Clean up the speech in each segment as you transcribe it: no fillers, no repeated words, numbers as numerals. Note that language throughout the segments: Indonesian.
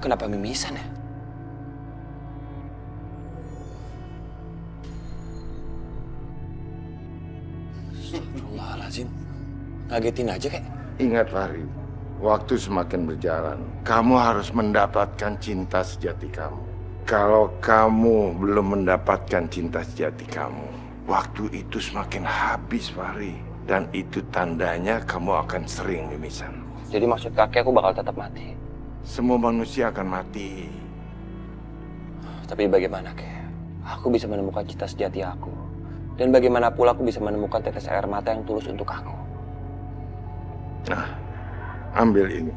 kenapa mimisan ya? Astagfirullahaladzim. Ngagetin aja kayak. Ingat Fahri, waktu semakin berjalan, kamu harus mendapatkan cinta sejati kamu. Kalau kamu belum mendapatkan cinta sejati kamu, waktu itu semakin habis Fahri. Dan itu tandanya kamu akan sering mimisan. Jadi maksud kakek aku bakal tetap mati. Semua manusia akan mati. Tapi bagaimana kek? Aku bisa menemukan cinta sejati aku. Dan bagaimana pula aku bisa menemukan tetes air mata yang tulus untuk aku. Nah, ambil ini.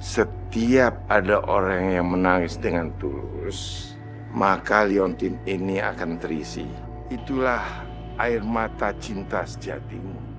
Setiap ada orang yang menangis dengan tulus, maka liontin ini akan terisi. Itulah air mata cinta sejatimu.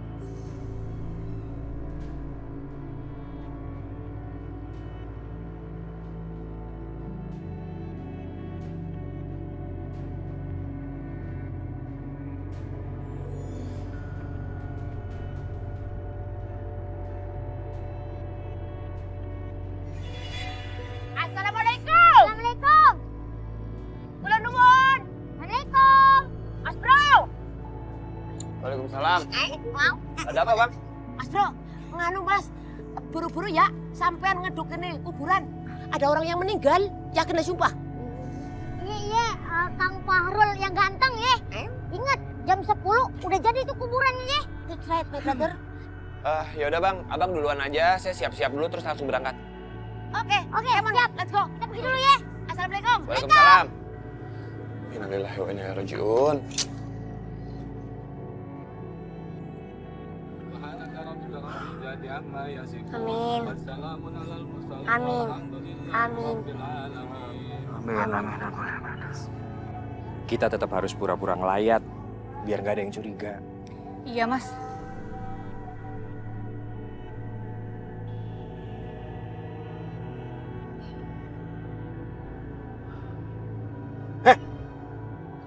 Assalamualaikum. Assalamualaikum. Kula nuwun. Waalaikumsalam. Mas Bro. Waalaikumsalam. Mau? Ada apa, Bang? Mas Bro, nganu Mas, buru-buru ya sampean ngeduk ini kuburan. Ada orang yang meninggal, yakin sumpah. Iya, Kang Fahrul yang ganteng ya. Ingat, jam 10 udah jadi itu kuburannya ya. That's right, my brother. Yaudah Bang, Abang duluan aja. Saya siap-siap dulu terus langsung berangkat. Oke, siap. let's go. Kita pergi dulu ya. Assalamualaikum. Waalaikumsalam. Innalillahi wa inna ilaihi raji'un. Amin. Amin. Amin. Kita tetap harus pura-pura ngelayat, biar nggak ada yang curiga. Iya, Mas.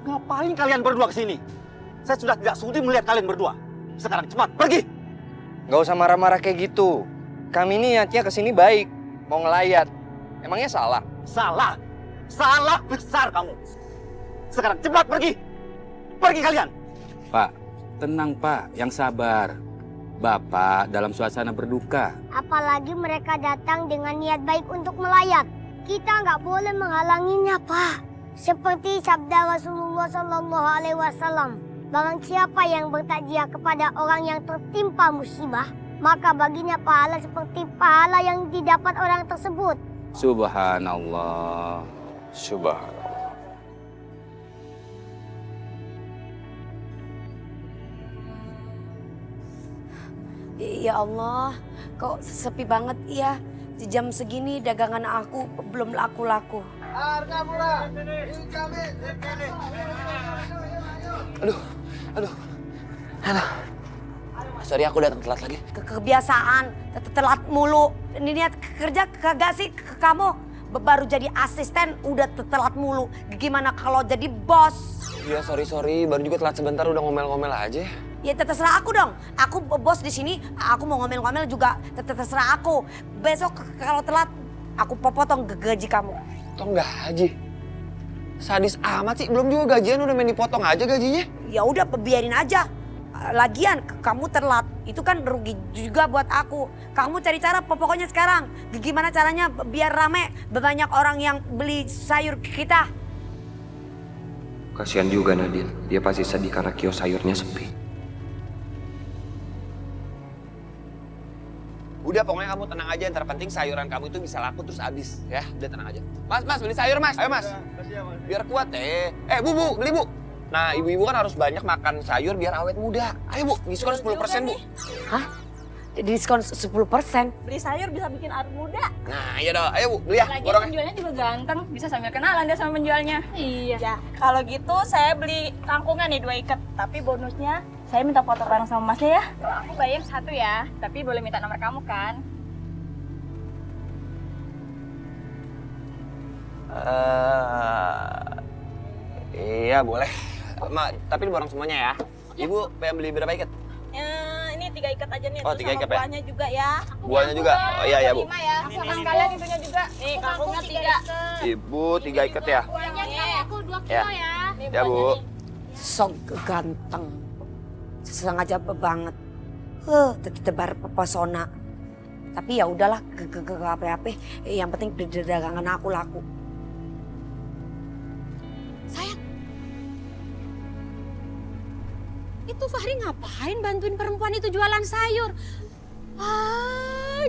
Ngapain kalian berdua kesini? Saya sudah tidak sudi melihat kalian berdua. Sekarang cepat pergi. Nggak usah marah-marah kayak gitu. Kami ini niatnya kesini baik, mau ngelayat. Emangnya salah? Salah. Salah besar kamu. Sekarang cepat pergi. Pergi kalian. Pak, tenang Pak, yang sabar. Bapak dalam suasana berduka. Apalagi mereka datang dengan niat baik untuk melayat. Kita nggak boleh menghalanginya, Pak. Seperti sabda Rasulullah Sallallahu Alaihi Wasallam, barang siapa yang bertakziah kepada orang yang tertimpa musibah, maka baginya pahala seperti pahala yang didapat orang tersebut. Subhanallah. Subhanallah. Ya Allah, kok sepi banget ya. Di jam segini dagangan aku belum laku-laku. Harga murah. Aduh. Sorry aku datang telat lagi. Kebiasaan, telat mulu. Ini niat kerja kagak sih kamu? Baru jadi asisten udah telat mulu. Gimana kalau jadi bos? Iya sorry. Baru juga telat sebentar udah ngomel-ngomel aja. Ya terserah aku dong. Aku bos di sini. Aku mau ngomel-ngomel juga terserah aku. Besok kalau telat aku potong gaji kamu. Potong gaji? Sadis amat sih. Belum juga gajian udah main dipotong aja gajinya. Ya udah biarin aja. Lagian kamu telat itu kan rugi juga buat aku. Kamu cari cara pokoknya sekarang. Gimana caranya biar rame banyak orang yang beli sayur kita. Kasihan juga Nadine. Dia pasti sedih karena kios sayurnya sepi. Udah pokoknya kamu tenang aja, yang terpenting sayuran kamu itu bisa laku terus habis ya. Udah tenang aja. Mas beli sayur mas, ayo mas. Biar kuat Bu, beli bu. Nah ibu-ibu kan harus banyak makan sayur biar awet muda. Ayo bu, diskon 10% bu. Hah? Diskon 10%? Beli sayur bisa bikin awet muda. Nah iya dong, ayo bu, beli ya. Lagi Borongnya. penjualnya juga ganteng, bisa sambil kenalan deh sama penjualnya. Iya. Ya, kalau gitu saya beli rangkungan nih 2 ikat, tapi bonusnya saya minta foto bareng sama masnya ya. Aku bayar 1 ya, tapi boleh minta nomor kamu kan? Iya boleh. Tapi borong semuanya ya. Ibu pengen beli berapa ikat? Ini 3 3 ikat aja nih. Oh, Terus 3 sama ikat ya? buahnya juga ya. Buahnya juga? Oh iya ya Bu. 5 ya. Sama sekalian itunya juga. Nih, kangkungnya 3. Ibu 3 ikat ya? Buahnya aku 2 Ya. kilo ya. Nih Ya Bu. buahnya nih. Sok ganteng. Sengaja banget. Tebar pesona. Tapi ya udahlah, ke apa-apa. Yang penting dagangan aku laku. Sayang. Itu Fahri ngapain bantuin perempuan itu jualan sayur?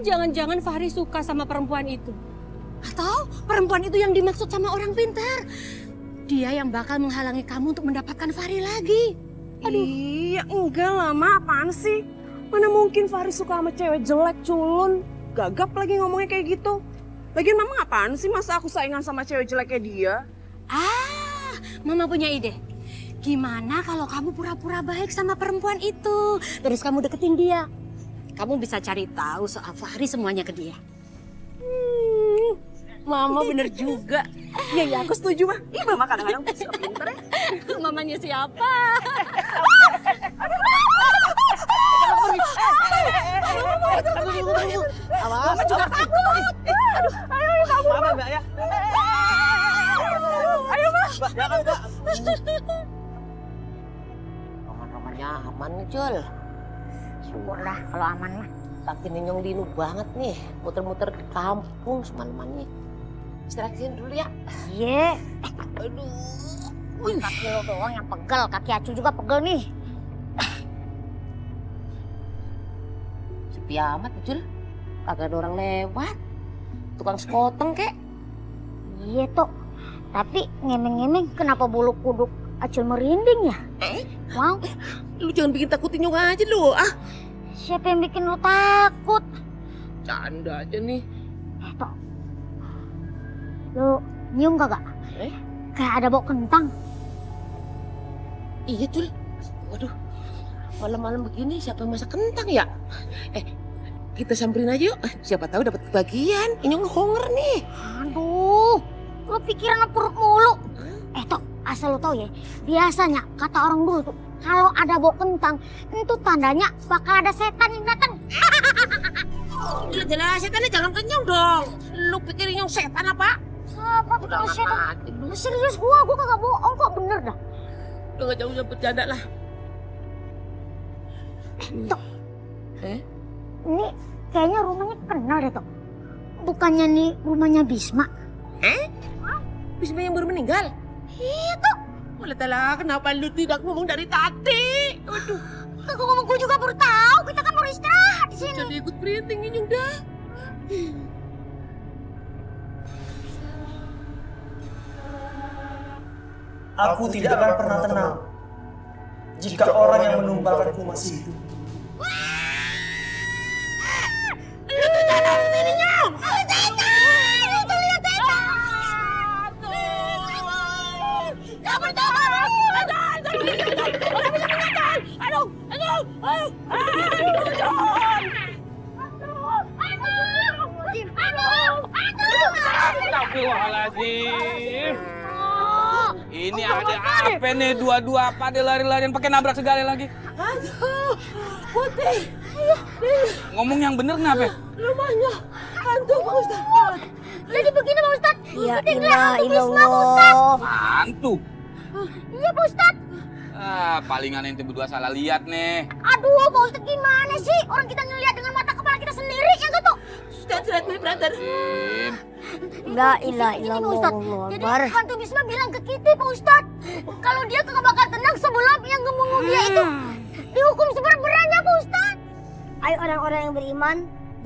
Jangan-jangan Fahri suka sama perempuan itu. Atau perempuan itu yang dimaksud sama orang pintar. Dia yang bakal menghalangi kamu untuk mendapatkan Fahri lagi. Aduh. Iya, enggak lah, Ma. Apaan sih? Mana mungkin Fahri suka sama cewek jelek, culun. Gagap lagi ngomongnya kayak gitu. Lagian Mama apaan sih masa aku saingan sama cewek jelek kayak dia? Mama punya ide. Gimana kalau kamu pura-pura baik sama perempuan itu? Terus kamu deketin dia. Kamu bisa cari tahu soal Fahri semuanya ke dia. Mama bener juga. Iya, aku setuju, Ma. Ih, Mama kadang-kadang suka pinter ya. Mamanya siapa? Mama juga takut. Ayo kamu. Apa Mbak ya? Ayo, Ma. Mbak, jangan Mbak. Roman-romannya aman nih, Jul. Syukurlah kalau aman mah. Tapi Ninyong dinu banget nih, muter-muter di kampung semalamannya. Istirahatin dulu ya. Iya. Aduh. Kaki lo doang yang pegel, kaki Acu juga pegel nih. Sepi amat, Jul. Kagak ada orang lewat. Tukang sekoteng kek. Iya tuh. Tapi ngemeng-ngemeng kenapa bulu kuduk Acul merinding ya? Wow. Lu jangan bikin takut Ninyong aja lu. Siapa yang bikin lo takut? Canda aja nih. Tok. Lo nyium kagak? Kayak ada bau kentang. Iya, Jul. Waduh. Malam-malam begini siapa yang masak kentang ya? Kita samperin aja yuk. Siapa tahu dapat kebagian. Inyong honger nih. Aduh, lo pikiran lo perut mulu. Tok, asal lo tau ya, biasanya kata orang dulu tuh, kalau ada bau kentang, itu tandanya bakal ada setan yang datang. Jelas setannya jangan kenyang dong. Lu pikir Inyong setan apa? Apa betul setan? Serius gua kagak bohong kok, bener dah. Udah gak jauh bercanda lah. Tok. Ini kayaknya rumahnya kenal deh, Tok. Bukannya nih rumahnya Bisma? Bisma yang baru meninggal? Iya, Tok. Walah, kenapa lu tidak ngomong dari tadi? Waduh. Kagak ngomong, gue juga baru tahu. Kita kan baru istirahat di sini. Jadi ikut printing Inyong dah. Aku tidak akan pernah tenang jika orang yang menumpahkanku masih hidup. Astagfirullahaladzim. Ini ada apa nih? Dua-dua apa dia lari-larian pakai nabrak segala lagi? Aduh, Putih. Ngomong yang bener kenapa? Rumahnya hantu, Pak Ustadz. Jadi begini, Pak Ustadz. Ya Kita ngeliat hantu Bisma, Pak Ustadz. Hantu. Iya, Pak Ustadz. Palingan ente berdua salah lihat nih. Aduh, Pak Ustadz gimana sih? Orang kita ngeliat dengan mata kepala kita sendiri, ya gitu. That's right, my brother. La ilaha illallah. Jadi hantu Bisma bilang ke kita, Pak Ustadz, kalau dia kagak bakal tenang sebelum yang ngemung dia itu dihukum seberat-beratnya, Pak Ustadz. Ayo orang-orang yang beriman,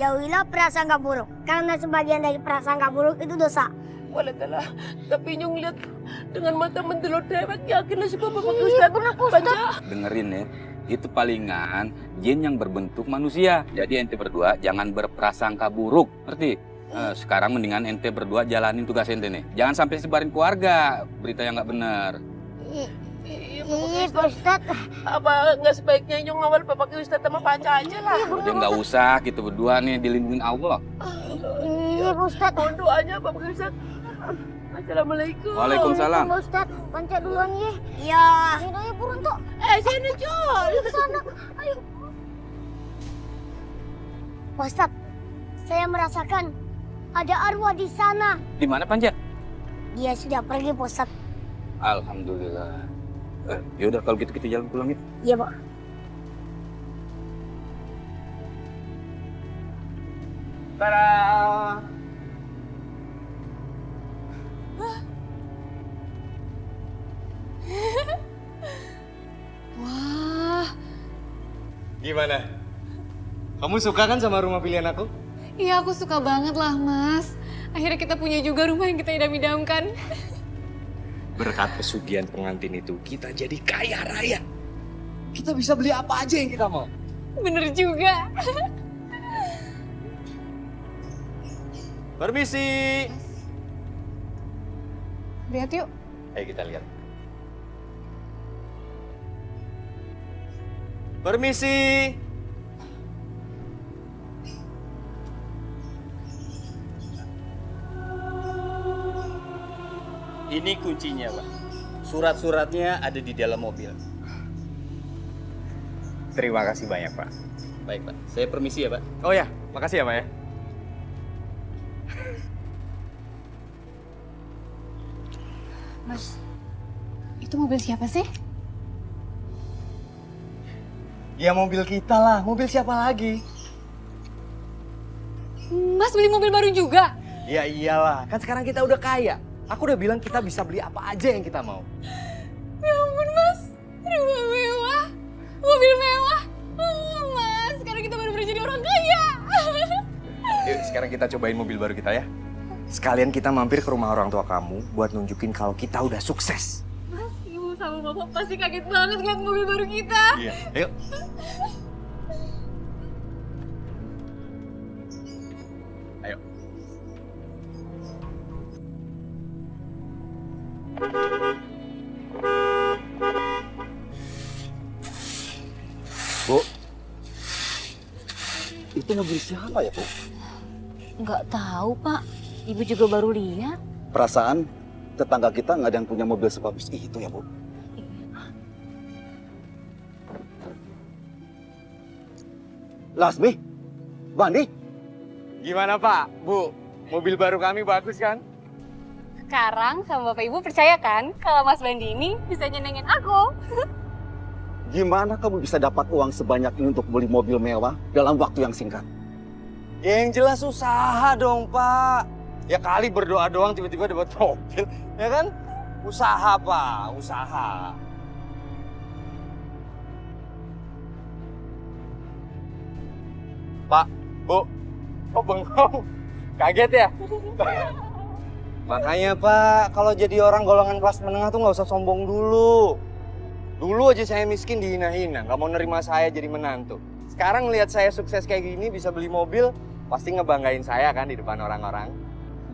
jauhilah prasangka buruk. Karena sebagian dari prasangka buruk itu dosa. Walah, tapi Inyong lihat dengan mata mendelot dewek, yakinlah si Bapak Ustadz. Bener, Pak Ustadz. Dengerin ya, itu palingan jin yang berbentuk manusia. Jadi ente berdua jangan berprasangka buruk, ngerti? Sekarang mendingan ente berdua jalanin tugas ente nih. Jangan sampai sebarin keluarga berita yang nggak benar. Iya, Pak Ustadz. Apa nggak sebaiknya Inyong ngawal Bapak Ustadz sama Panca aja lah? Udah nggak usah, kita berdua nih dilindungin Allah. Iya, Pak Ustadz. Mohon doanya Bapak Ustadz. Assalamualaikum. Waalaikumsalam. Pak Ustadz, Panca duluan ya. Iya. Ayo buruan tuh. Sini Jul. Ayo ke sana. Ayo. Pak Ustadz, saya merasakan ada arwah di sana. Di mana Panja? Dia sudah pergi, Pak Ustadz. Alhamdulillah. Yaudah kalau gitu kita jalan pulang ya. Iya, Pak. Tada! Wah. Gimana? Kamu suka kan sama rumah pilihan aku? Iya, aku suka banget lah, Mas. Akhirnya kita punya juga rumah yang kita idam-idamkan. Berkat pesugihan pengantin itu, kita jadi kaya raya. Kita bisa beli apa aja yang kita mau. Bener juga. Permisi. Lihat yuk. Ayo kita lihat. Permisi. Ini kuncinya, Pak. Surat-suratnya ada di dalam mobil. Terima kasih banyak, Pak. Baik, Pak. Saya permisi ya, Pak. Oh ya, makasih ya, Pak ya. Mas, itu mobil siapa sih? Ya mobil kita lah, mobil siapa lagi? Mas beli mobil baru juga? Ya iyalah, kan sekarang kita udah kaya. Aku udah bilang kita bisa beli apa aja yang kita mau. Ya ampun, Mas. Rumah mewah, mobil mewah. Oh, Mas, sekarang kita baru jadi orang kaya. Yuk, sekarang kita cobain mobil baru kita ya. Sekalian kita mampir ke rumah orang tua kamu buat nunjukin kalau kita udah sukses. Mas, ibu sama bapak pasti kaget banget lihat mobil baru kita. Iya, ayo. Ayo. Bu, itu mobil siapa ya, Bu? Nggak tahu, Pak. Ibu juga baru lihat. Perasaan tetangga kita nggak ada yang punya mobil sebagus itu ya, Bu. Lasmi, Bandi, Gimana Pak, Bu? Mobil baru kami bagus kan? Sekarang sama bapak ibu percaya kan kalau Mas Bandi ini bisa nyenengin aku? gimana kamu bisa dapat uang sebanyak ini untuk beli mobil mewah dalam waktu yang singkat? Ya yang jelas usaha dong Pak. Ya kali berdoa doang tiba-tiba dapat mobil, ya kan? Usaha Pak, usaha. Pak, Bu, kok bengong? Kaget ya? Makanya Pak, kalau jadi orang golongan kelas menengah tuh nggak usah sombong dulu. Dulu aja saya miskin dihina-hina, nggak mau nerima saya jadi menantu. Sekarang lihat saya sukses kayak gini, bisa beli mobil, pasti ngebanggain saya kan di depan orang-orang.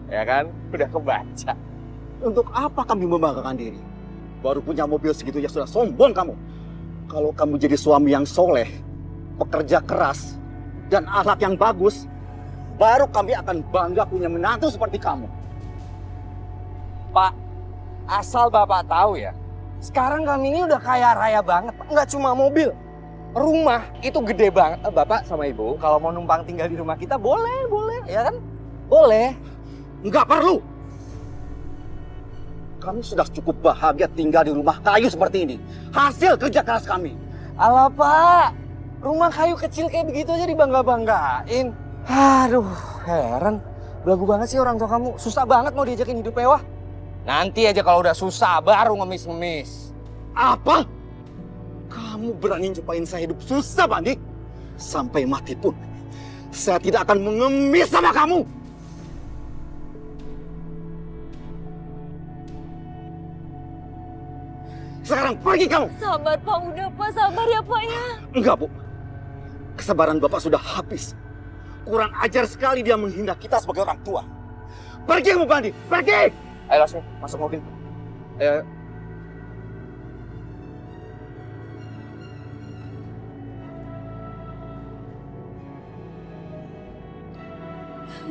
Ya kan? Udah kebaca. Untuk apa kami membanggakan diri? Baru punya mobil segitu ya sudah sombong kamu. Kalau kamu jadi suami yang soleh, pekerja keras, dan akhlak yang bagus, baru kami akan bangga punya menantu seperti kamu. Pak, asal Bapak tahu ya, sekarang kami ini udah kaya raya banget, Pak. Nggak cuma mobil, rumah itu gede banget. Bapak sama Ibu, kalau mau numpang tinggal di rumah kita boleh, ya kan? Boleh. Nggak perlu. Kami sudah cukup bahagia tinggal di rumah kayu seperti ini. Hasil kerja keras kami. Alah Pak, rumah kayu kecil kayak begitu aja dibangga-banggain. Aduh, heran. Belagu banget sih orang tua kamu. Susah banget mau diajakin hidup mewah. Nanti aja kalau udah susah baru ngemis-ngemis. Apa? Kamu berani nyobain saya hidup susah, Bandi? Sampai mati pun, saya tidak akan mengemis sama kamu. Sekarang pergi kamu. Sabar Pak, udah Pak, sabar ya Pak ya. Enggak, Bu. Kesabaran Bapak sudah habis. Kurang ajar sekali dia menghina kita sebagai orang tua. Pergi kamu, Bandi. Pergi! Ayo Lasmi, masuk mobil. Ayo.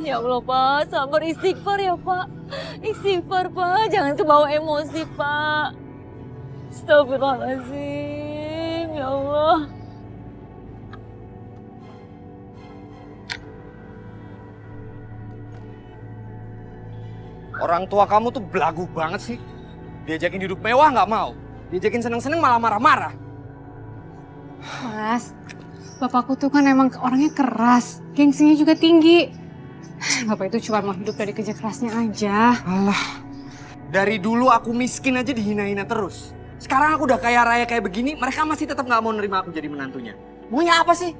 Ya Allah Pak, sabar istighfar ya Pak. Istighfar Pak, jangan kebawa emosi Pak. Astagfirullahaladzim, ya Allah. Orang tua kamu tuh belagu banget sih. Diajakin hidup mewah nggak mau. Diajakin seneng-seneng malah marah-marah. Mas, bapakku tuh kan emang orangnya keras. Gengsinya juga tinggi. Bapak itu cuma mau hidup dari kerja kerasnya aja. Alah, dari dulu aku miskin aja dihina-hina terus. Sekarang aku udah kaya raya kayak begini, mereka masih tetap nggak mau nerima aku jadi menantunya. Maunya apa sih?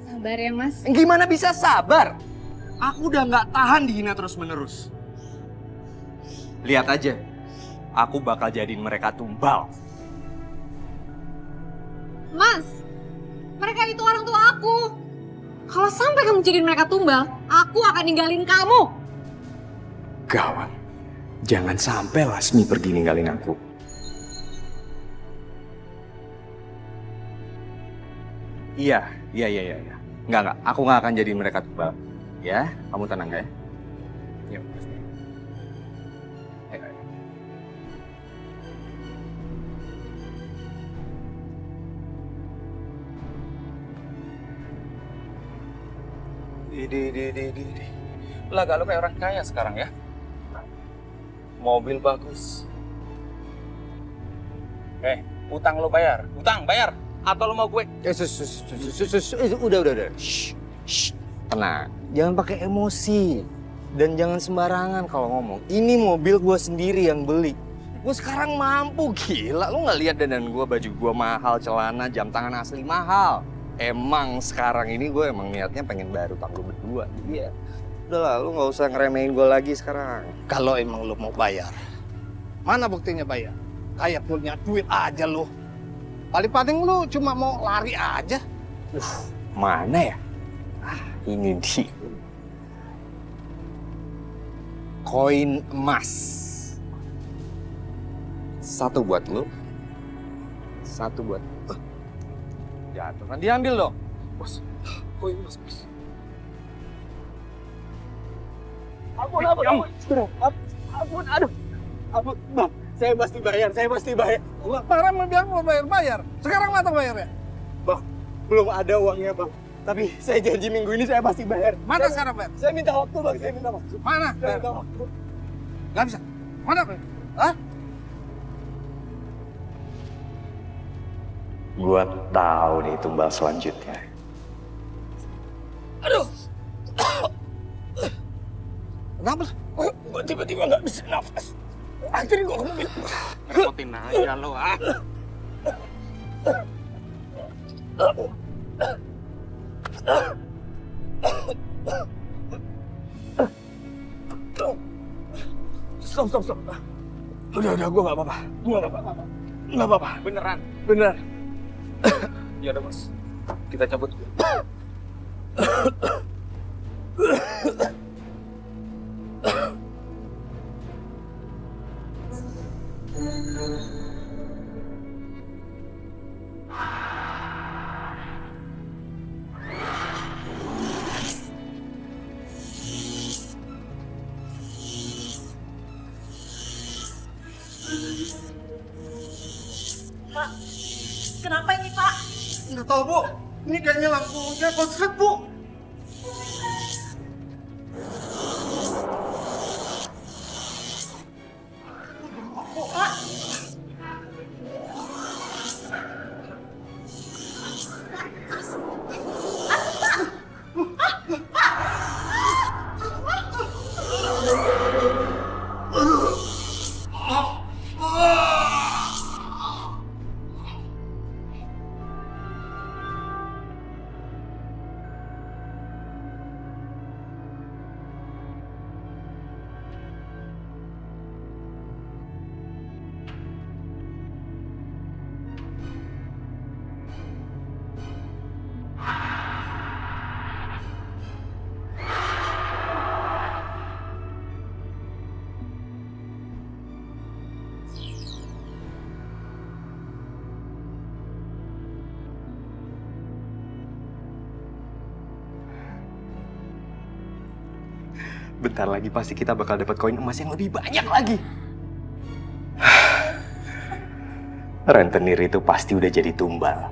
Sabar ya, Mas. Gimana bisa sabar? Aku udah nggak tahan dihina terus-menerus. Lihat aja, aku bakal jadiin mereka tumbal. Mas, mereka itu orang tua aku. Kalau sampai kamu jadiin mereka tumbal, aku akan ninggalin kamu. Gawat, jangan sampai Lasmi pergi ninggalin aku. Iya. Enggak, aku nggak akan jadiin mereka tumbal. Ya, kamu tenang ya. Yuk, Lasmi. Ayo. Di. Lah gak lu kayak orang kaya sekarang ya. Mobil bagus. Utang lo bayar. Utang bayar. Atau lo mau gue? Udah. Shh. Tenang, jangan pakai emosi. Dan jangan sembarangan kalau ngomong. Ini mobil gue sendiri yang beli. Gue sekarang mampu, gila. Lu gak lihat dandan gue, baju gue mahal, celana, jam tangan asli mahal. Emang sekarang ini gue emang niatnya pengen bayar utang lu berdua. Jadi ya, udahlah lu gak usah ngeremehin gue lagi sekarang. Kalau emang lu mau bayar, mana buktinya bayar? Kayak punya duit aja lu. Paling-paling lu cuma mau lari aja. Mana ya? Ini di koin emas. Satu buat lu, satu buat jatuh kan, diambil dong. Bos, koin emas, bos. Ampun, Bang. Saya pasti bayar. Parah mau bilang mau bayar. Sekarang mata bayar ya? Bang, belum ada uangnya, Bang. Tapi saya janji minggu ini saya pasti bayar. Mana sekarang, Bang? Saya minta waktu, Bang. Saya minta waktu. Mana? Saya minta waktu. Nggak bisa. Mana, Bang? Hah? Gua tahu nih tumbal selanjutnya. Aduh. Kenapa? Gua tiba-tiba nggak bisa nafas. Akhirnya gua ke mobil. Repotin aja lo, ah. Stop. Udah, gua nggak apa-apa. Nggak apa-apa. Beneran. Bener. Ya udah, Bos. Kita cabut. Pak, kenapa ini, Pak? Nggak tahu, Bu. Ini kayaknya lampunya konslet, Bu. Bentar lagi pasti kita bakal dapat koin emas yang lebih banyak lagi. Rentenir itu pasti udah jadi tumbal.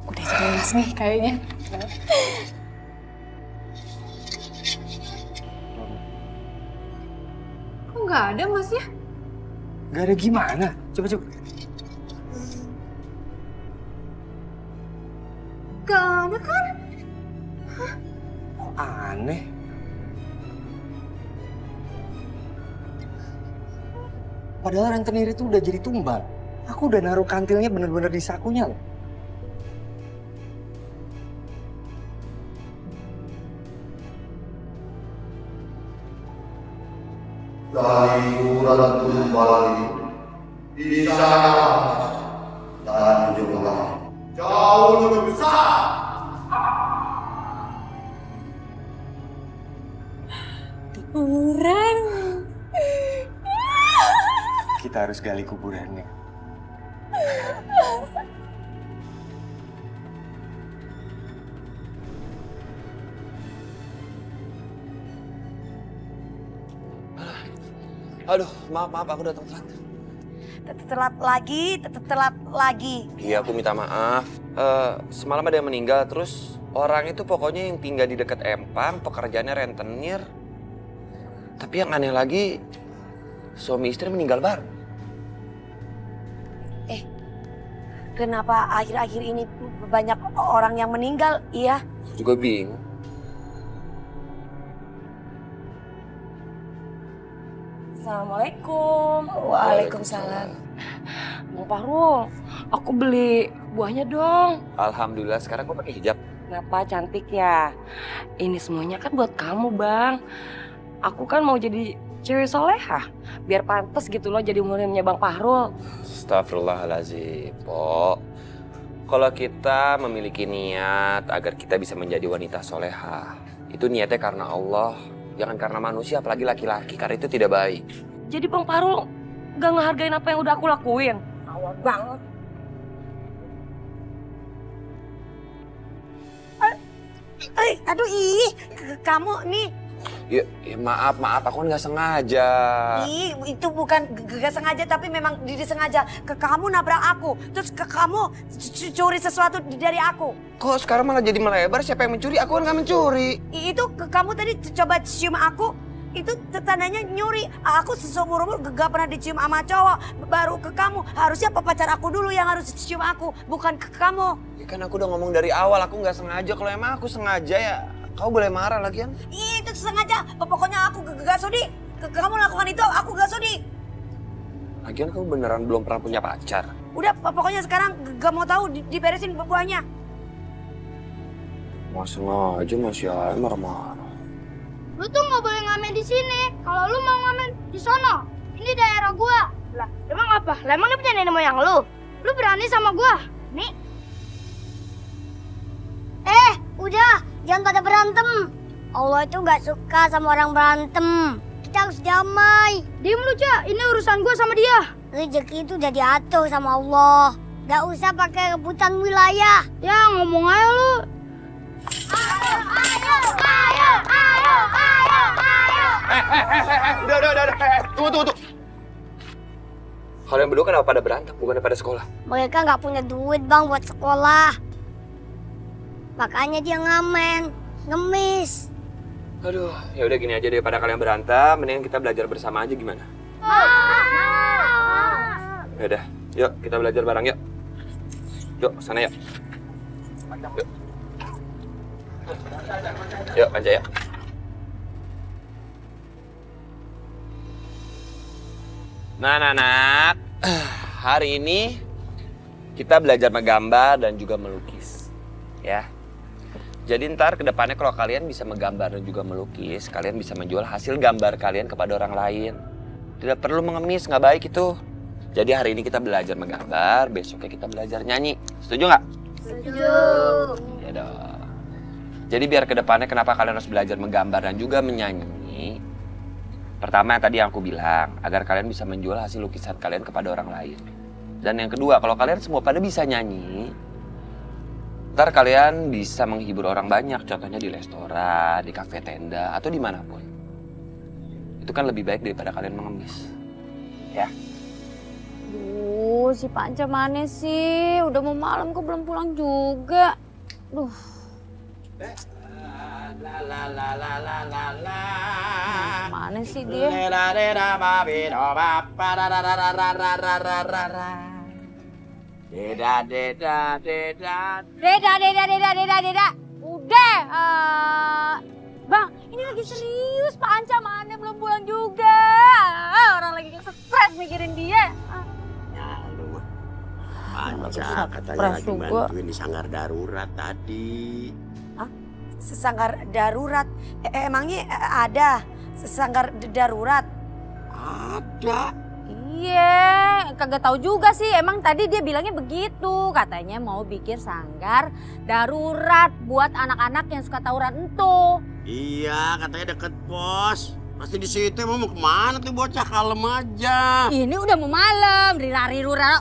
Udah jadi emas nih kayaknya. Kok nggak ada Mas ya? Gak ada gimana? Coba. Gak ada kan? Kok aneh? Padahal rentenir itu udah jadi tumbal. Aku udah naruh kantilnya bener-bener di sakunya loh. Dari ukuran tumbal itu bisa dan jumlah jauh lebih besar. Kuburan. Kita harus gali kuburannya. Aduh, maaf aku datang telat. Telat lagi. Iya, aku minta maaf. Semalam ada yang meninggal, terus orang itu pokoknya yang tinggal di dekat Empang, pekerjaannya rentenir. Tapi yang aneh lagi, suami istri meninggal bareng. Kenapa akhir-akhir ini banyak orang yang meninggal? Iya. Aku juga bingung. Assalamualaikum. Waalaikumsalam. Bang Fahrul, aku beli buahnya dong. Alhamdulillah sekarang kok pakai hijab. Kenapa cantik ya? Ini semuanya kan buat kamu, Bang. Aku kan mau jadi cewek solehah. Biar pantas gitu loh jadi muridnya Bang Fahrul. Astagfirullahaladzim, Po. Kalau kita memiliki niat agar kita bisa menjadi wanita solehah, itu niatnya karena Allah. Jangan karena manusia, apalagi laki-laki, karena itu tidak baik. Jadi Bang Fahrul gak ngehargain apa yang udah aku lakuin? Awal banget. Aduh kamu nih. Ya maaf, aku kan nggak sengaja. Itu bukan gak sengaja tapi memang disengaja. Kamu nabrak aku, terus kamu curi sesuatu dari aku. Kok sekarang malah jadi melebar? Siapa yang mencuri? Aku kan nggak mencuri. Itu kamu tadi coba cium aku, itu tandanya nyuri. Aku seumur-umur gak pernah dicium sama cowok, baru ke kamu. Harusnya pacar aku dulu yang harus cium aku, bukan ke kamu. Ya kan aku udah ngomong dari awal, aku nggak sengaja. Kalau emang aku sengaja ya, kau boleh marah lagian. Itu sengaja, pokoknya aku gak sudi. Kamu lakukan itu, aku gak sudi. Lagian kamu beneran belum pernah punya pacar? Udah, pokoknya sekarang gak mau tahu, diberesin buahnya. Mas sengaja masih aja marah-marah. Lu tuh nggak boleh ngamen di sini. Kalau lu mau ngamen di sono, ini daerah gua. Lah, emang apa? Lah emang dia punya nenek moyang lu? Lu berani sama gua? Nih. Udah, jangan pada berantem. Allah itu nggak suka sama orang berantem. Kita harus damai. Diem lu, Cak. Ini urusan gua sama dia. Rezeki itu udah diatur sama Allah. Gak usah pakai rebutan wilayah. Ya, ngomong aja lu. Udah. Tunggu. Kalian berdua kenapa pada berantem, bukannya pada sekolah? Mereka nggak punya duit, Bang, buat sekolah. Makanya dia ngamen, ngemis. Aduh, ya udah gini aja daripada kalian berantem, mendingan kita belajar bersama aja gimana? Ya udah, yuk kita belajar bareng yuk. Yuk, sana yuk. Yuk, Panca ya. Nah, anak-anak, hari ini kita belajar menggambar dan juga melukis, ya. Jadi ntar ke depannya kalau kalian bisa menggambar dan juga melukis, kalian bisa menjual hasil gambar kalian kepada orang lain. Tidak perlu mengemis, nggak baik itu. Jadi hari ini kita belajar menggambar, besoknya kita belajar nyanyi. Setuju nggak? Setuju. Ya dong. Jadi biar ke depannya kenapa kalian harus belajar menggambar dan juga menyanyi. Pertama yang tadi yang aku bilang, agar kalian bisa menjual hasil lukisan kalian kepada orang lain. Dan yang kedua, kalau kalian semua pada bisa nyanyi, ntar kalian bisa menghibur orang banyak, contohnya di restoran, di kafe tenda, atau dimanapun. Itu kan lebih baik daripada kalian mengemis. Ya. Duh, si Panca mana sih? Udah mau malam kok belum pulang juga. Duh. Mana sih dia? Deda. Udah. Bang, ini lagi serius. Pak Anca mana belum pulang juga. Orang lagi stres mikirin dia. Panca katanya lagi bantuin di sanggar darurat tadi. Sanggar darurat? Emangnya ada sanggar darurat? Ada. Iya, kagak tahu juga sih. Emang tadi dia bilangnya begitu. Katanya mau bikin sanggar darurat buat anak-anak yang suka tawuran itu. Iya, katanya deket pos. Pasti di situ mau kemana tuh bocah, kalem aja. Ini udah mau malam, rira-rira.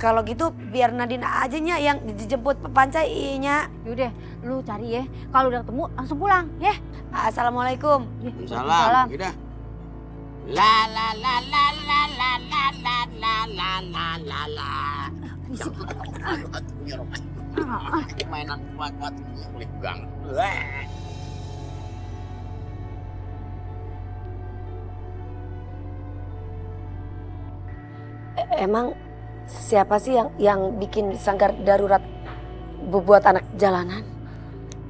Kalau gitu biar Nadine aja nya yang dijemput Panca nya. Yaudah, lu cari ya. Kalau udah ketemu langsung pulang ya. Assalamualaikum. Salam. Udah. La la la la la la la la la la la la la. Mainan kuat-kuat kulit gang. Emang siapa sih yang bikin sanggar darurat buat anak jalanan?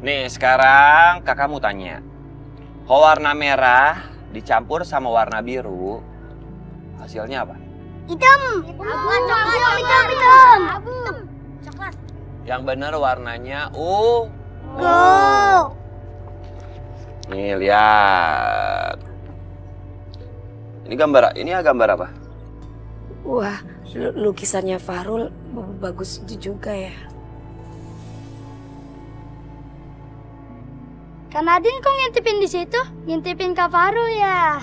Nih sekarang kakakmu tanya. Kalau warna merah dicampur sama warna biru, hasilnya apa? Hitam. Coklat. Yang benar warnanya ungu. Nih lihat. Ini gambar apa? Wah, lukisannya Fahrul bagus juga ya. Kak Nadine kok ngintipin di situ? Ngintipin Kak Fahrul ya?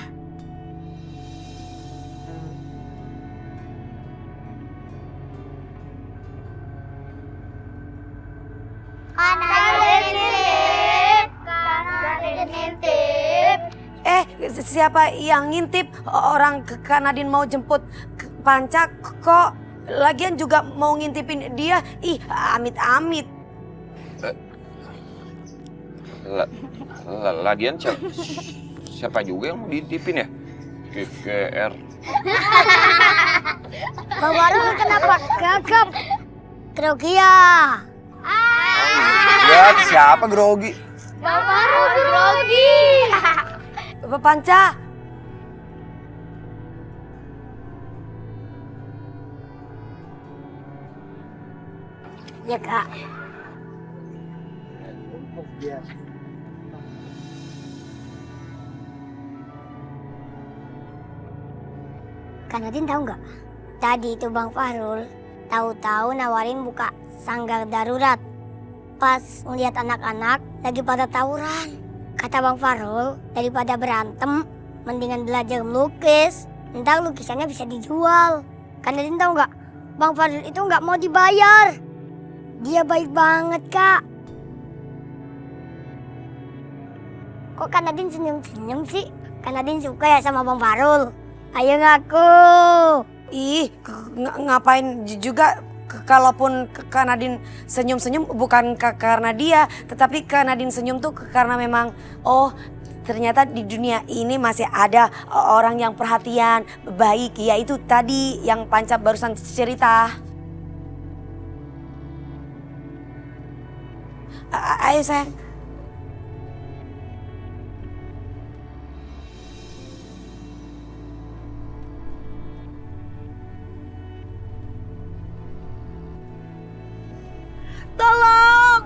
Siapa yang ngintip? Orang Kak Nadine mau jemput Panca kok lagian juga mau ngintipin dia. Ih, amit-amit. Lagian siapa juga yang mau diintipin ya? GR. Bang Fahrul kenapa gagap? Grogi ya? Lihat siapa grogi? Bang Fahrul grogi. Panca. Ya Kak. Kak Nadine tahu nggak? Tadi itu Bang Fahrul tahu-tahu nawarin buka sanggar darurat. Pas ngeliat anak-anak lagi pada tawuran. Kata Bang Fahrul, daripada berantem, mendingan belajar melukis. Ntar lukisannya bisa dijual. Kak Nadine tahu nggak? Bang Fahrul itu nggak mau dibayar. Dia baik banget, Kak. Kok Kak Nadine senyum-senyum sih? Kak Nadine suka ya sama Bang Fahrul? Ayo ngaku. Ih, ngapain juga kalaupun Kak Nadine senyum-senyum bukan karena dia, tetapi Kak Nadine senyum tuh karena memang ternyata di dunia ini masih ada orang yang perhatian, baik, yaitu tadi yang Panca barusan cerita. Ayo sayang. Tolong,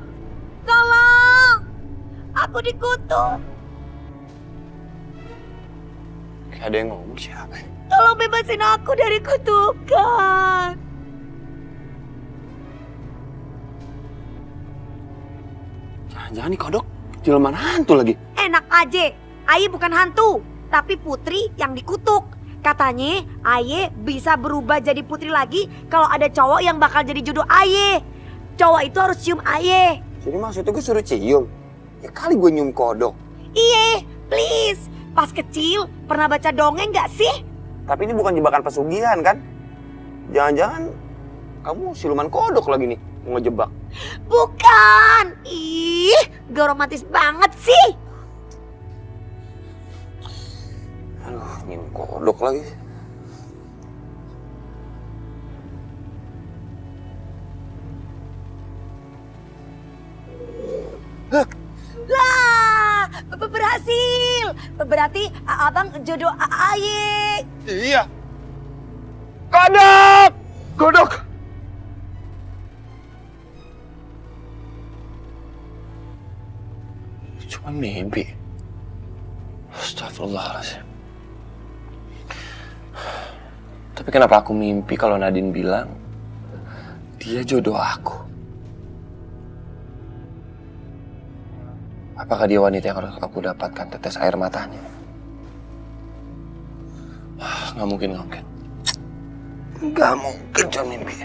aku dikutuk. Kayak ada yang ngomong siapa? Tolong bebasin aku dari kutukan. Jangan nih kodok, jelmaan hantu lagi. Enak aja, Aye bukan hantu, tapi putri yang dikutuk. Katanya Aye bisa berubah jadi putri lagi kalau ada cowok yang bakal jadi jodoh Aye. Cowok itu harus cium Aye. Jadi maksudnya gue suruh cium? Ya kali gue nyium kodok. Iye, please. Pas kecil pernah baca dongeng gak sih? Tapi ini bukan jebakan pesugihan kan? Jangan-jangan kamu siluman kodok lagi nih, mau ngejebak. Bukan. Ih, gak romantis banget sih. Minum kodok lagi. Lah, berhasil. Berarti abang jodoh Aye. Iya. Kodok! Kodok! Cuma mimpi. Astagfirullahaladzim. Tapi kenapa aku mimpi kalau Nadine bilang dia jodoh aku? Apakah dia wanita yang harus aku dapatkan tetes air matanya? Nggak mungkin, nggak mungkin. Nggak mungkin cuma mimpi.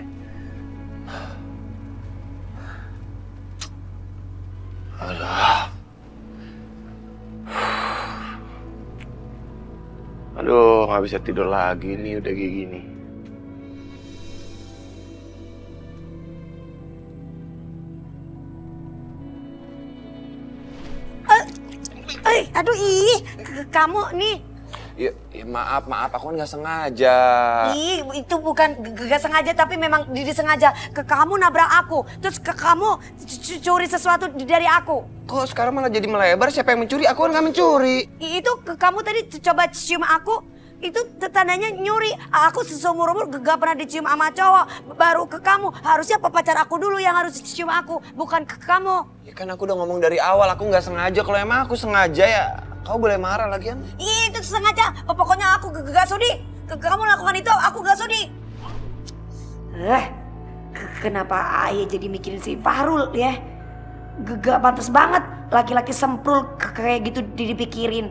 Aduh, nggak bisa tidur lagi nih udah kayak gini. Aduh kamu nih. Ya maaf, aku kan nggak sengaja. Itu bukan gak sengaja tapi memang disengaja. Kamu nabrak aku, terus kamu curi sesuatu dari aku. Kok sekarang malah jadi melebar? Siapa yang mencuri? Aku kan nggak mencuri. Itu kamu tadi coba cium aku, itu tandanya nyuri. Aku seumur umur gak pernah dicium sama cowok, baru ke kamu. Harusnya pacar aku dulu yang harus cium aku, bukan ke kamu. Ya kan aku udah ngomong dari awal, aku nggak sengaja. Kalau emang aku sengaja ya kau boleh marah lagian. Itu sengaja, pokoknya aku gak sudi. Kamu lakukan itu, aku gak sudi. Kenapa Ayah jadi mikirin si Fahrul ya? Gak pantas banget laki-laki semprul kayak gitu dipikirin.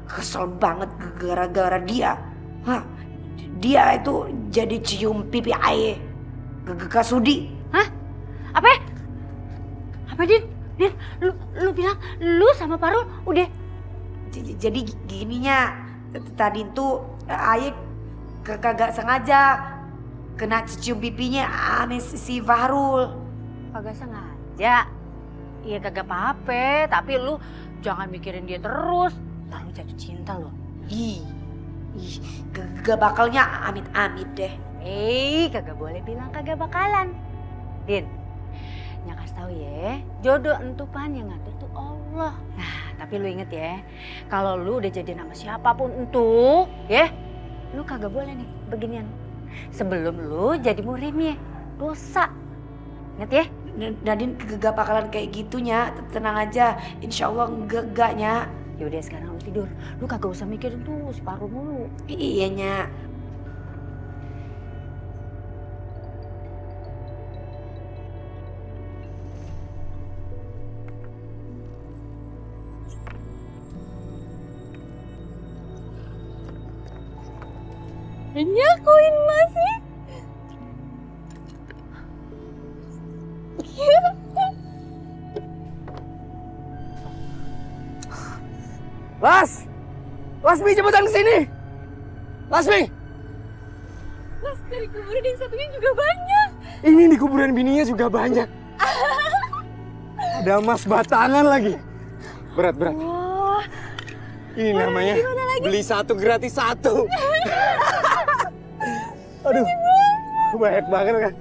Kesel banget gara-gara dia. Dia itu jadi cium pipi Ayah. Gak sudi. Hah? Apa? Apa Din? Lu bilang lu sama Fahrul udah. Jadi gininya, tadi tuh Ayah kagak sengaja kena cium pipinya ame si Fahrul. Kagak sengaja? Iya kagak apa-apa, tapi lu jangan mikirin dia terus. Ntar lu jatuh cinta lo. Gak bakalnya amit-amit deh. Kagak boleh bilang kagak bakalan. Din, kasih tahu ya, jodoh entupan yang ngatur tuh Allah. Nah, tapi lu inget ya, kalau lu udah jadi nama siapapun entu, ya, lu kagak boleh nih beginian. Sebelum lu jadi murimnya, dosa. Ingat ya? Nadine gak bakalan kayak gitunya, tenang aja, insya Allah enggaknya. Yaudah sekarang lu tidur, lu kagak usah mikirin tuh si Fahrul mulu. Iya nya. Nyakuin masih. Lasmi cepetan kesini. Lasmi. Mas, dari kuburan yang satunya juga banyak. Ini di kuburan bininya juga banyak. Ada emas batangan lagi. Berat. Wah. Ini namanya beli satu gratis satu. Aduh, banyak banget kan.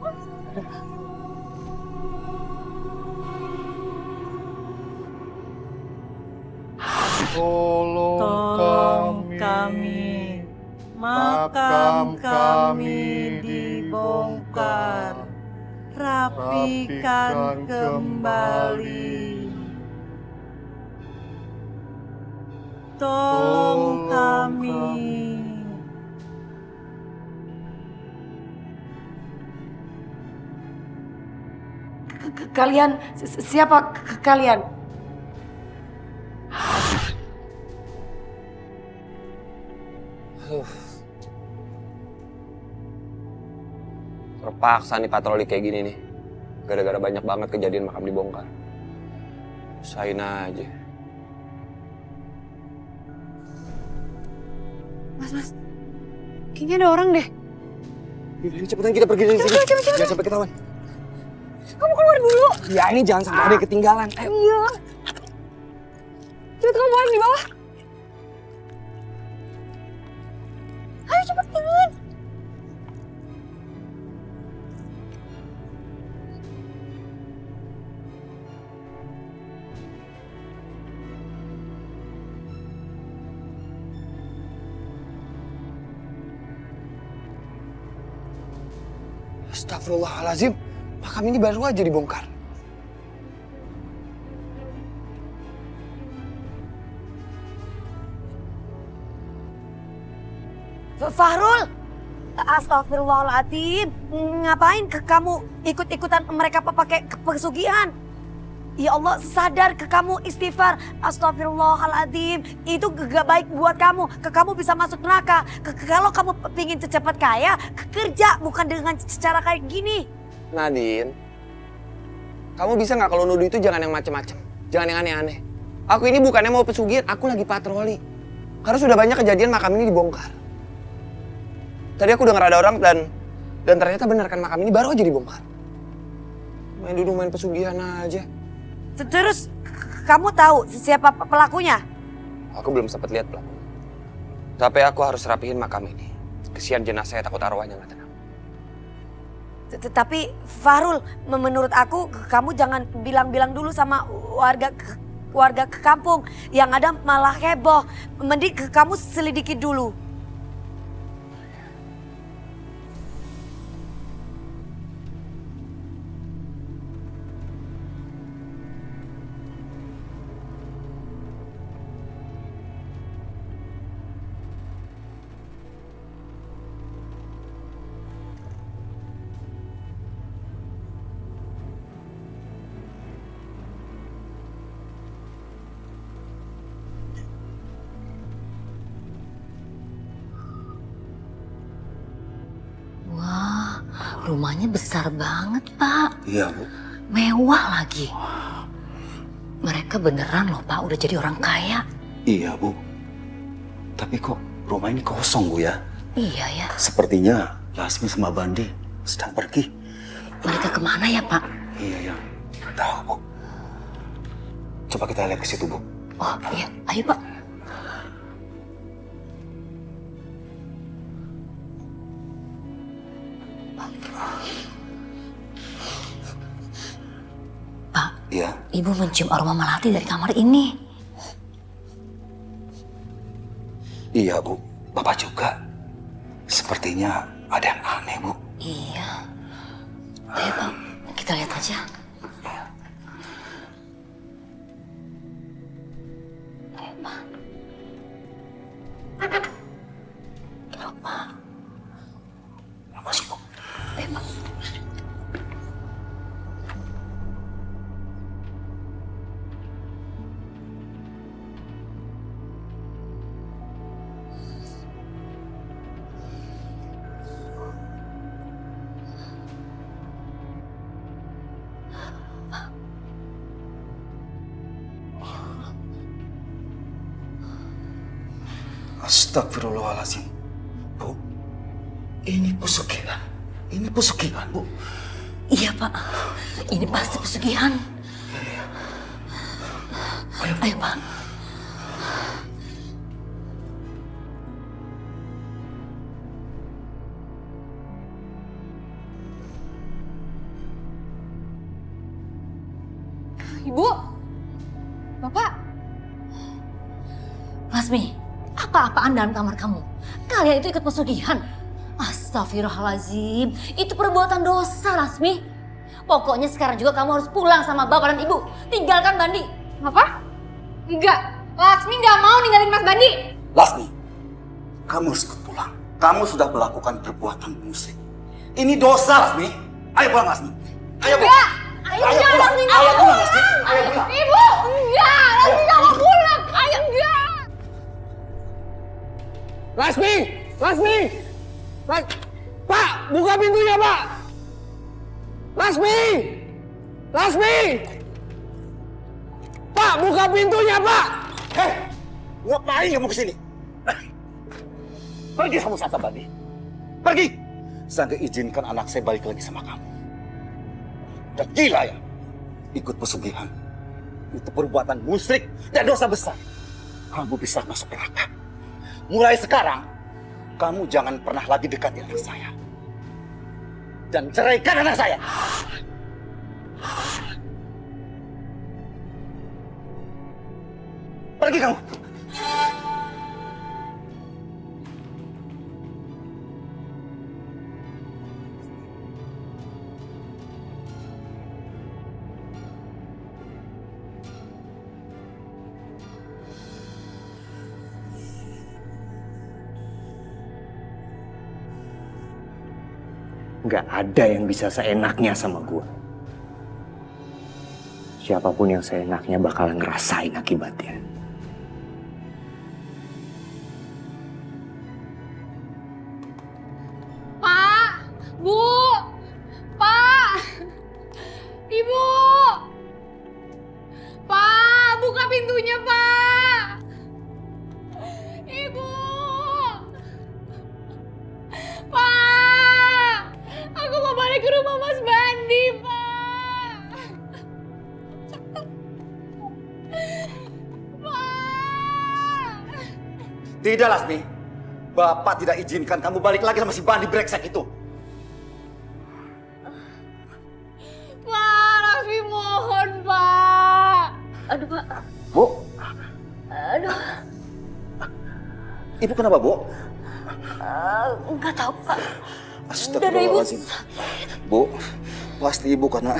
Tolong kami, makam kami dibongkar, rapikan kembali. Tolong kami. Kalian, siapa kalian? Terpaksa nih patroli kayak gini nih. Gara-gara banyak banget kejadian makam dibongkar. Usahain aja. Mas. Kayaknya ada orang deh. Yaudah, cepetan kita pergi dari sini. Cepet. Jangan sampai ketahuan. Kamu keluar dulu. Ya ini jangan sampai ada yang ketinggalan. Ayo. Iya. Cepet kamu bawa di bawah. Astagfirullahaladzim, makam ini baru aja dibongkar. Fahrul, astagfirullahaladzim, ngapain kamu ikut-ikutan mereka pakai pesugihan? Ya Allah, sadar kamu istighfar. Astagfirullahaladzim, itu gak baik buat kamu. Kamu bisa masuk neraka. Kalau kamu pingin cepat kaya, kerja bukan dengan cara kayak gini. Nadine, kamu bisa nggak kalau nuduh itu jangan yang macem-macem, jangan yang aneh-aneh. Aku ini bukannya mau pesugihan, aku lagi patroli. Karena sudah banyak kejadian makam ini dibongkar. Tadi aku dengar ada orang dan ternyata benar kan makam ini baru aja dibongkar. Main duduk main pesugihan aja. Terus kamu tahu siapa pelakunya? Aku belum sempat lihat pelakunya. Tapi aku harus rapihin makam ini. Kesian jenazah, takut arwahnya nggak tenang. Tapi Fahrul, menurut aku kamu jangan bilang-bilang dulu sama warga ke kampung. Yang ada malah heboh. Mending kamu selidiki dulu. Wah, rumahnya besar banget, Pak. Iya, Bu. Mewah lagi. Mereka beneran loh, Pak, udah jadi orang kaya. Iya, Bu. Tapi kok rumah ini kosong, Bu ya? Iya ya. Sepertinya Lasmi sama Bandi sedang pergi. Mereka kemana ya, Pak? Iya, ya. Tahu, Bu. Coba kita lihat ke situ, Bu. Oh, iya. Ayo, Pak. Pak, iya. Ibu mencium aroma melati dari kamar ini. Iya, Bu. Bapak juga. Sepertinya ada yang aneh, Bu. Iya. Ayo, Pak. Kita lihat aja. Ayo, Pak. Duduk, Pak. Masuk, Bu. Ayo, Pak. Astagfirullahaladzim. Bu, ini pesugihan. Ini pesugihan, Bu. Iya, Pak. Ini pasti pesugihan. Ayo, Pak. Ibu, Bapak. Lasmi, apa-apaan dalam kamar kamu? Kalian itu ikut pesugihan. Astagfirullahaladzim, itu perbuatan dosa, Lasmi. Pokoknya sekarang juga kamu harus pulang sama bapak dan ibu. Tinggalkan Bandi. Apa? Enggak, Lasmi nggak mau ninggalin Mas Bandi. Lasmi, kamu harus ikut pulang. Kamu sudah melakukan perbuatan musrik. Ini dosa, Lasmi. Ayo pulang, Lasmi. Ayo, Bu. Enggak, ayo jangan Lasmi nggak mau pulang. Ayo pulang. Ibu, enggak, Lasmi nggak mau pulang. Ayo, enggak. Lasmi! Lasmi! Pak, buka pintunya, Pak! Lasmi! Lasmi! Pak, buka pintunya, Pak! Hei, ngapain kamu kesini? Pergi kamu Sata Bandi. Pergi! Saya nggak izinkan anak saya balik lagi sama kamu. Udah gila ya? Ikut pesugihan. Itu perbuatan musyrik dan dosa besar. Kamu bisa masuk neraka. Mulai sekarang, kamu jangan pernah lagi dekati anak saya. Dan ceraikan anak saya. Pergi kamu. nggak ada yang bisa seenaknya sama gue. Siapapun yang seenaknya bakalan ngerasain akibatnya. Pak, Bu, Pak, Ibu, Pak, buka pintunya, Pak. Ibu, Pak, aku mau balik ke rumah Mas Bandi, Pak. Tidak, Lasmi. Bapak tidak izinkan kamu balik lagi sama si Bandi brengsek itu. Pak, Lasmi mohon, Pak. Aduh, Pak. Bu, Aduh. ibu kenapa, Bu? Enggak tahu, Pak. Astagfirullahaladzim. Bu, pasti ibu karena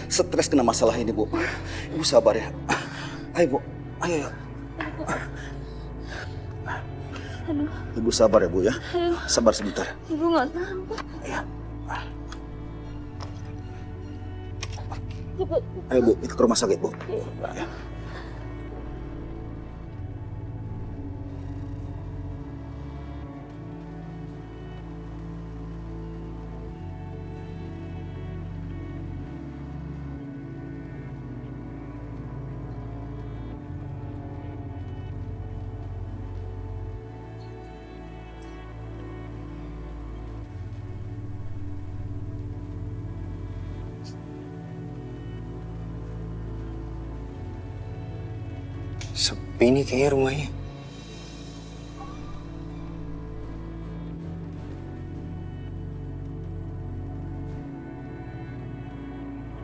stres kena masalah ini, Bu. Ibu sabar ya. Ayo, Bu. Ayo. Aduh, Ibu sabar ya, Bu ya. aduh. Sabar sebentar. Ibu nggak tahu. Cepet. Ayo, Bu, kita ke rumah sakit, Bu. Ya. Sepi nih kayaknya rumahnya.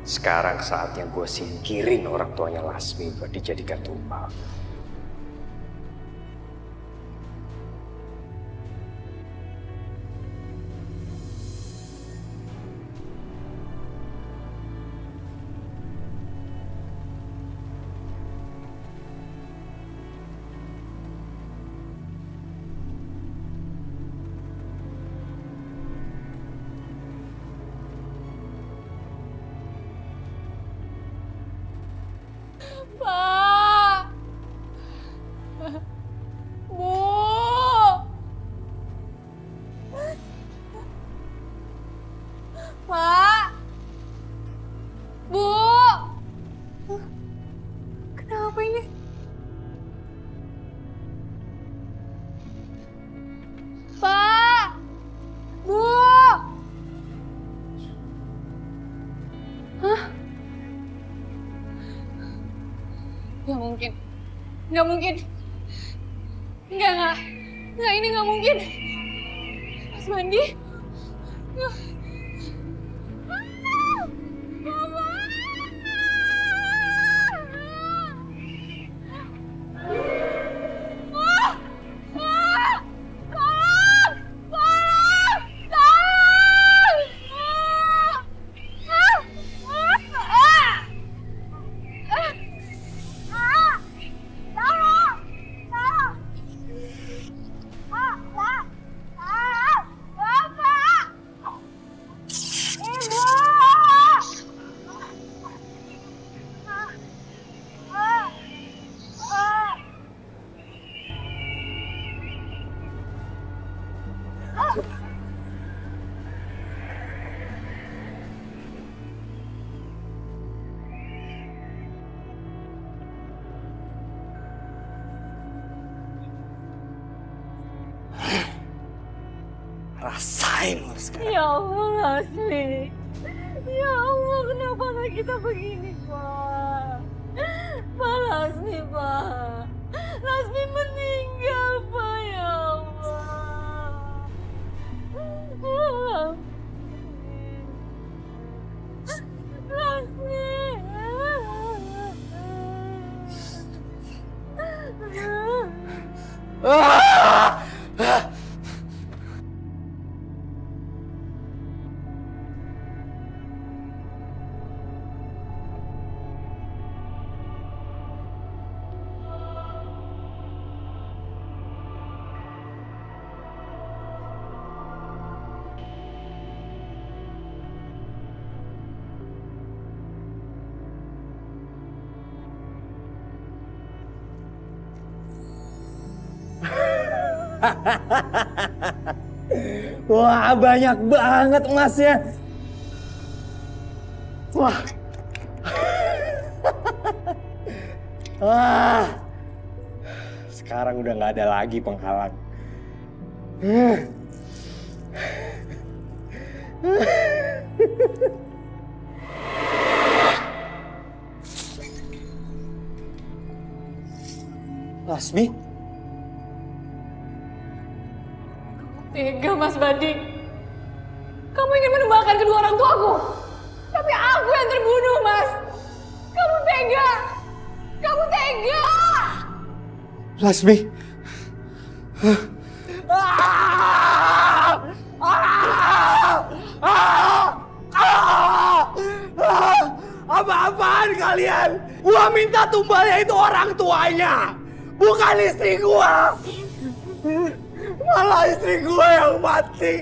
Sekarang saatnya gue singkirin orang tuanya Lasmi buat dijadikan tumbal. Pak. Bu. Pak. Bu. Kenapa ini? Pak. Bu. Hah? Gak mungkin. Gak mungkin. Enggak. Enggak, ini gak mungkin. Mas Bandi. Rasain lu sekarang. Ya Allah, Lasmi. Ya Allah, kenapa anak kita begini, Pak? Pak Lasmi, Pak. Lasmi meninggal, Pak. Ya Allah. Lasmi. Wah, banyak banget emasnya. Wah. Wah. Sekarang udah nggak ada lagi penghalang. Lasmi? Tega Mas Bading. Kamu ingin menumbangkan kedua orang tuaku. Tapi aku yang terbunuh, Mas. Kamu tega. Kamu tega. Lasmi? Apa-apaan kalian? Gua minta tumbalnya itu orang tuanya, bukan istri gua. Malah istri gua yang mati.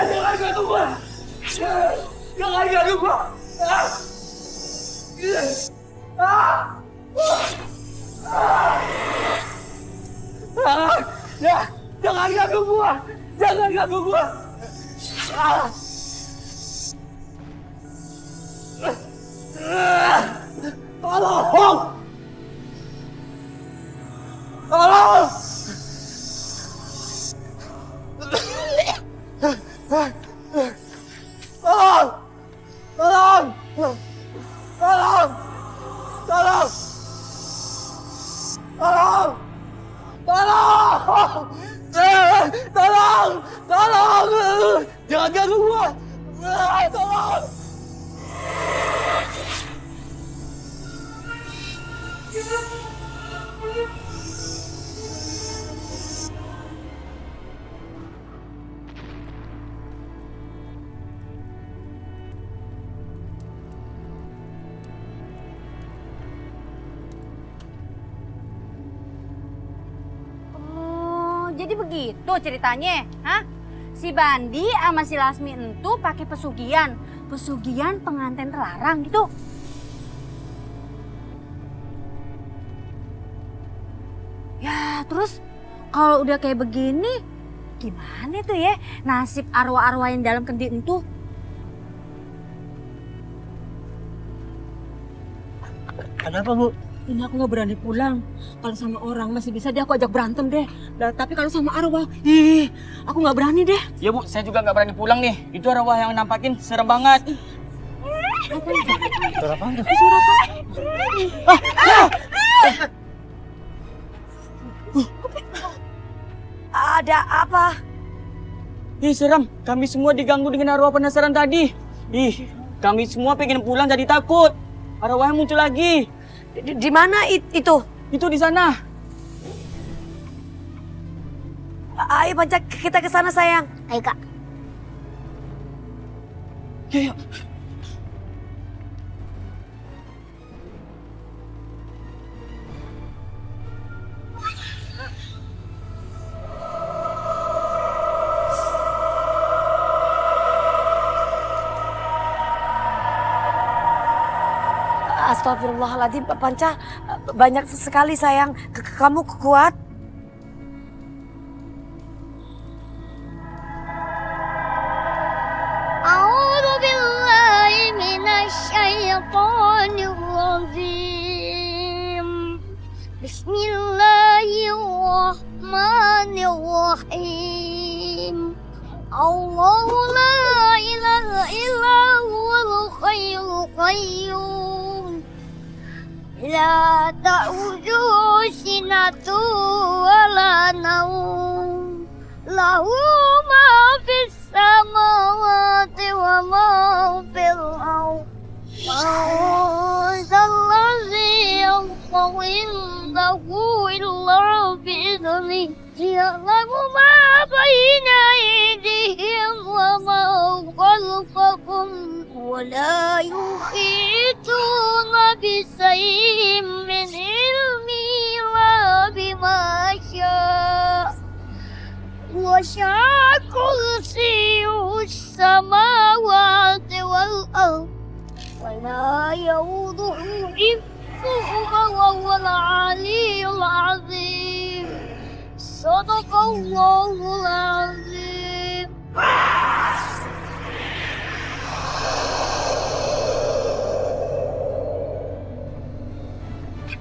Jangan ganggu gua. Jangan ganggu gua. Jangan ganggu gua. Tolong. Tolong. Tolong! Tolong! Tolong! Tolong! Tolong! Tolong! Tolong! Tolong! Jangan ganggu gua! Tolong! Jadi begitu ceritanya, hah? Si Bandi sama si Lasmi itu pakai pesugihan pengantin terlarang gitu. Ya terus kalau udah kayak begini, gimana tuh ya nasib arwah-arwah yang dalam kendi itu? Kenapa, Bu? Ini aku nggak berani pulang. Kalau sama orang masih bisa dia aku ajak berantem deh. Nah, tapi kalau sama arwah, aku nggak berani deh. Ya Bu, saya juga nggak berani pulang nih. Itu arwah yang nampakin serem banget. Suara apaan tuh? Suara apa? Ada apa? Ih serem, kami semua diganggu dengan arwah penasaran tadi. Ih, kami semua pengen pulang jadi takut. Arwahnya muncul lagi. Di mana itu? Itu di sana. Ayo Panca, kita ke sana sayang. Ayo Kak. Yuk. Astagfirullahaladzim, Panca, banyak sekali sayang. Kamu kuat? A'udzu billahi minasyaitonir rajim. Bismillahirrahmanirrahim. Allahu la ilaha illa huwal hayyul qayyum. La ta'uduhu sinatu wa la naum. Lahu ma fis samawati wa ma fil ardh. Ma'azallazi yashfa'u indahu illa bi'idhnihi. Ya'lamu ma bayna aydihim wa ma khalfahum. ولا يحيطون بشيء من علمه إلا بما شاء وسع كرسيه السماوات والأرض ولا يؤوده حفظهما وهو العلي العظيم صدق الله العظيم.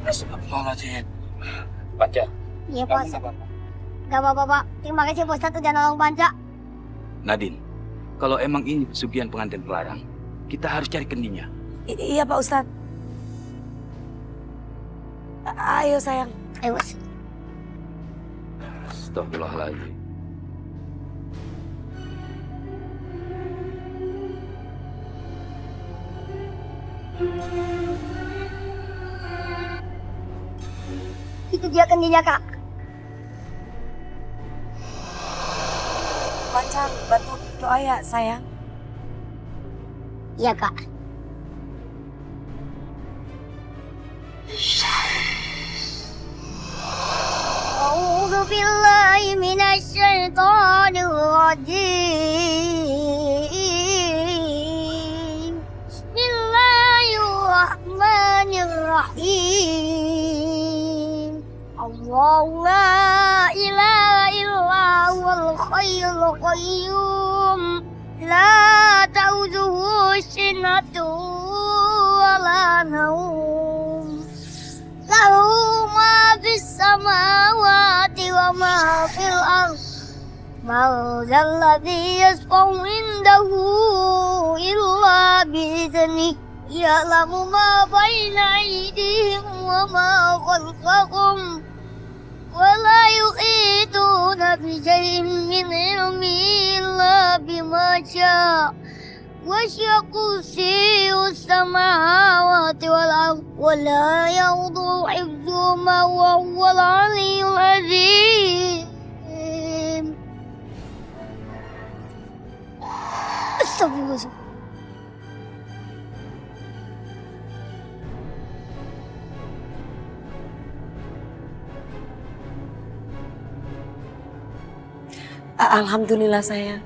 Astagfirullahaladzim. Baca. Iya Pak Ustadz. Gak apa-apa Pak. Terima kasih Pak Ustadz udah nolong baca. Nadine, kalau emang ini pesugihan pengantin pelarang, kita harus cari kendinya. Iya Pak Ustadz. Ayo sayang. Ayo Mas. Astagfirullahaladzim. Itu dia kendinya Kak. Baca, bantu doa ya sayang. Iya Kak. A'udzu billahi minasy syaithanir rajim. Bismillahirrahmanirrahim. Allahu la ilaha illa huwal hayyul qayyum. La ta'udzuhu sinatun wa la nawm. Lahu ma fis samawati wa ma fil ardh. Man dzalladzi yashfa'u indahu illa bi'idhnihi. Ya'lamu ma baina aydihim wa ma khalfahum. Wa la yuhituna bi shay'in min ilmihi illa bima syaa. وسع كرسيه السماوات والأرض ولا يؤوده حفظهما وهو العلي العظيم. استغفر الله. Alhamdulillah sayang.